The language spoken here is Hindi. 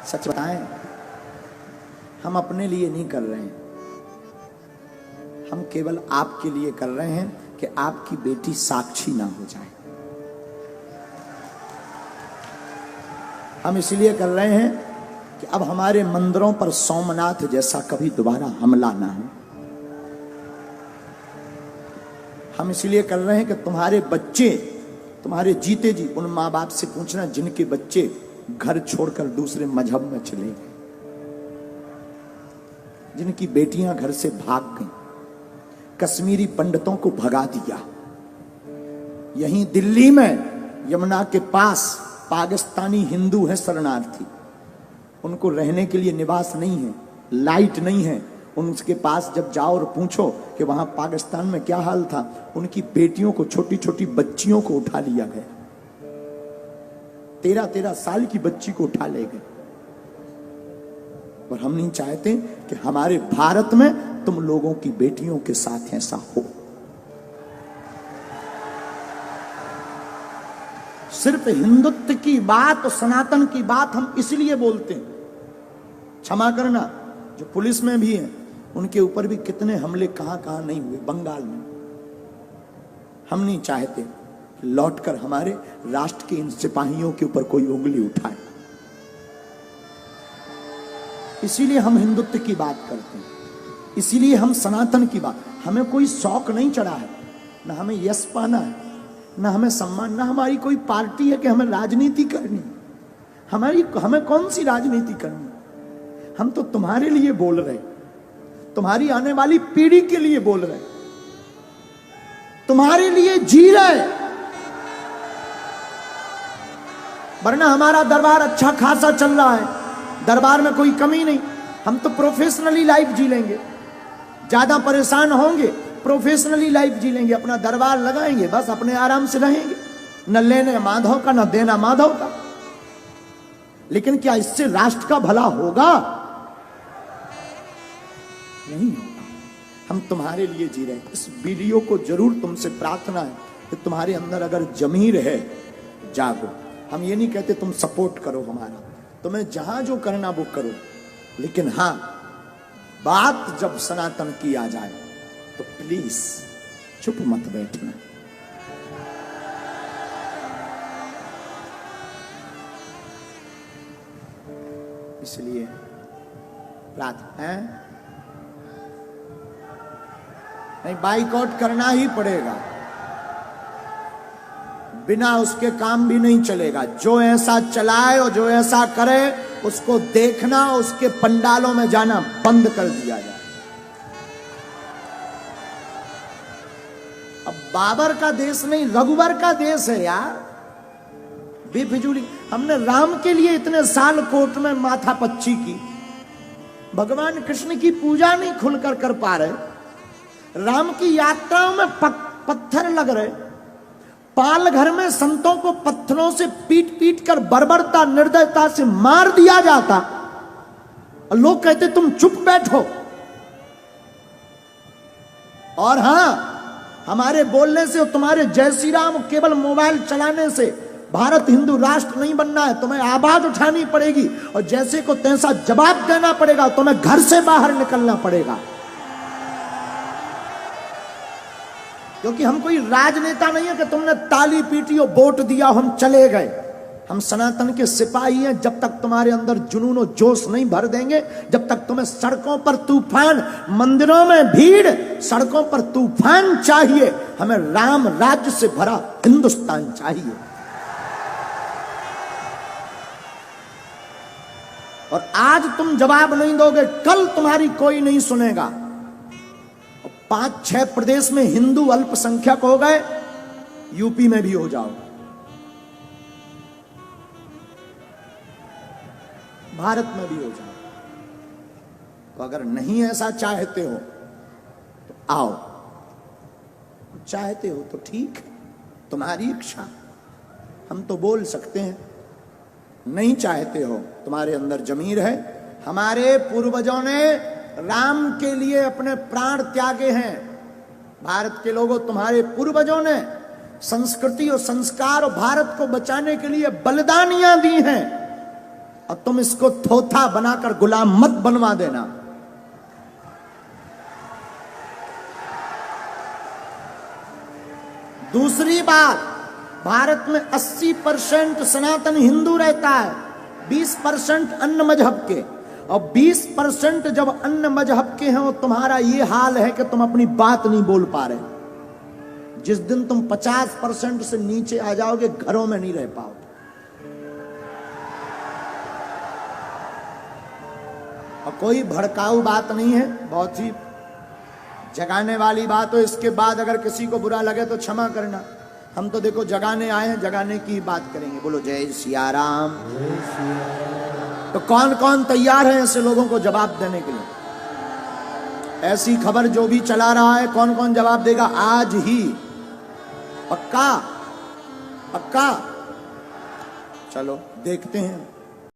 सच बताएं, हम अपने लिए नहीं कर रहे हैं, हम केवल आपके लिए कर रहे हैं कि आपकी बेटी साक्षी ना हो जाए। हम इसलिए कर रहे हैं कि अब हमारे मंदिरों पर सोमनाथ जैसा कभी दोबारा हमला ना हो। हम इसलिए कर रहे हैं कि तुम्हारे बच्चे, तुम्हारे जीते जी उन माँ बाप से पूछना जिनके बच्चे घर छोड़कर दूसरे मजहब में चले गए, जिनकी बेटियां घर से भाग गईं, कश्मीरी पंडितों को भगा दिया। यहीं दिल्ली में यमुना के पास पाकिस्तानी हिंदू हैं शरणार्थी, उनको रहने के लिए निवास नहीं है, लाइट नहीं है। उनके पास जब जाओ और पूछो कि वहां पाकिस्तान में क्या हाल था, उनकी बेटियों को, छोटी छोटी बच्चियों को उठा लिया गया, 13-13 साल की बच्ची को उठा ले गए। और हम नहीं चाहते कि हमारे भारत में तुम लोगों की बेटियों के साथ ऐसा हो। सिर्फ हिंदुत्व की बात और सनातन की बात हम इसलिए बोलते हैं। क्षमा करना, जो पुलिस में भी है उनके ऊपर भी कितने हमले कहां कहां नहीं हुए, बंगाल में। हम नहीं चाहते लौटकर हमारे राष्ट्र के इन सिपाहियों के ऊपर कोई उंगली उठाए, इसीलिए हम हिंदुत्व की बात करते हैं, इसीलिए हम सनातन की बात। हमें कोई शौक नहीं चढ़ा है, ना हमें यश पाना है, ना हमें सम्मान, ना हमारी कोई पार्टी है कि हमें राजनीति करनी। हमें कौन सी राजनीति करनी? हम तो तुम्हारे लिए बोल रहे, तुम्हारी आने वाली पीढ़ी के लिए बोल रहे, तुम्हारे लिए जी रहे। वरना हमारा दरबार अच्छा खासा चल रहा है, दरबार में कोई कमी नहीं। हम तो प्रोफेशनली लाइफ जी लेंगे, ज्यादा परेशान होंगे, प्रोफेशनली लाइफ जी लेंगे, अपना दरबार लगाएंगे, बस अपने आराम से रहेंगे, न लेने माधव का न देना माधव का। लेकिन क्या इससे राष्ट्र का भला होगा? नहीं होगा। हम तुम्हारे लिए जी रहे हैं। इस वीडियो को जरूर तुमसे प्रार्थना है कि तुम्हारे अंदर अगर जमीर है, जागो। हम ये नहीं कहते तुम सपोर्ट करो हमारा, तुम्हें जहां जो करना वो करो, लेकिन हां, बात जब सनातन की आ जाए तो प्लीज चुप मत बैठना। इसलिए प्रार्थना है, नहीं बाइकआउट करना ही पड़ेगा, बिना उसके काम भी नहीं चलेगा। जो ऐसा चलाए और जो ऐसा करे उसको देखना, उसके पंडालों में जाना बंद कर दिया जाए। अब बाबर का देश नहीं, रघुवर का देश है यार, बेफिजूली। हमने राम के लिए इतने साल कोर्ट में माथा पच्ची की, भगवान कृष्ण की पूजा नहीं खुलकर कर पा रहे, राम की यात्राओं में पत्थर लग रहे, पाल घर में संतों को पत्थरों से पीट पीट कर बर्बरता निर्दयता से मार दिया जाता, और लोग कहते तुम चुप बैठो। और हां, हमारे बोलने से और तुम्हारे जय श्री राम केवल मोबाइल चलाने से भारत हिंदू राष्ट्र नहीं बनना है। तुम्हें आवाज उठानी पड़ेगी और जैसे को तैसा जवाब देना पड़ेगा, तुम्हें घर से बाहर निकलना पड़ेगा। क्योंकि हम कोई राजनेता नहीं है कि तुमने ताली पीटी और वोट दिया हम चले गए। हम सनातन के सिपाही हैं। जब तक तुम्हारे अंदर जुनून और जोश नहीं भर देंगे, जब तक तुम्हें सड़कों पर तूफान, मंदिरों में भीड़, सड़कों पर तूफान चाहिए, हमें राम राज्य से भरा हिंदुस्तान चाहिए। और आज तुम जवाब नहीं दोगे, कल तुम्हारी कोई नहीं सुनेगा। 5-6 प्रदेश में हिंदू अल्पसंख्यक हो गए, यूपी में भी हो जाओ, भारत में भी हो जाओ। तो अगर नहीं ऐसा चाहते हो तो आओ, चाहते हो तो ठीक है, तुम्हारी इच्छा, हम तो बोल सकते हैं। नहीं चाहते हो, तुम्हारे अंदर जमीर है। हमारे पूर्वजों ने राम के लिए अपने प्राण त्यागे हैं। भारत के लोगों, तुम्हारे पूर्वजों ने संस्कृति और संस्कार और भारत को बचाने के लिए बलिदानियां दी हैं। और तुम इसको थोथा बनाकर गुलाम मत बनवा देना। दूसरी बात, भारत में 80% सनातन हिंदू रहता है, 20% अन्य मजहब के, और 20% जब अन्य मजहब के हैं और तुम्हारा ये हाल है कि तुम अपनी बात नहीं बोल पा रहे। जिस दिन तुम 50% से नीचे आ जाओगे, घरों में नहीं रह पाओगे। और कोई भड़काऊ बात नहीं है, बहुत ही जगाने वाली बात हो। इसके बाद अगर किसी को बुरा लगे तो क्षमा करना। हम तो देखो जगाने आए हैं, जगाने की बात करेंगे। बोलो जय सिया राम। तो कौन कौन तैयार है ऐसे लोगों को जवाब देने के लिए? ऐसी खबर जो भी चला रहा है, कौन कौन जवाब देगा आज ही? पक्का? पक्का? चलो देखते हैं।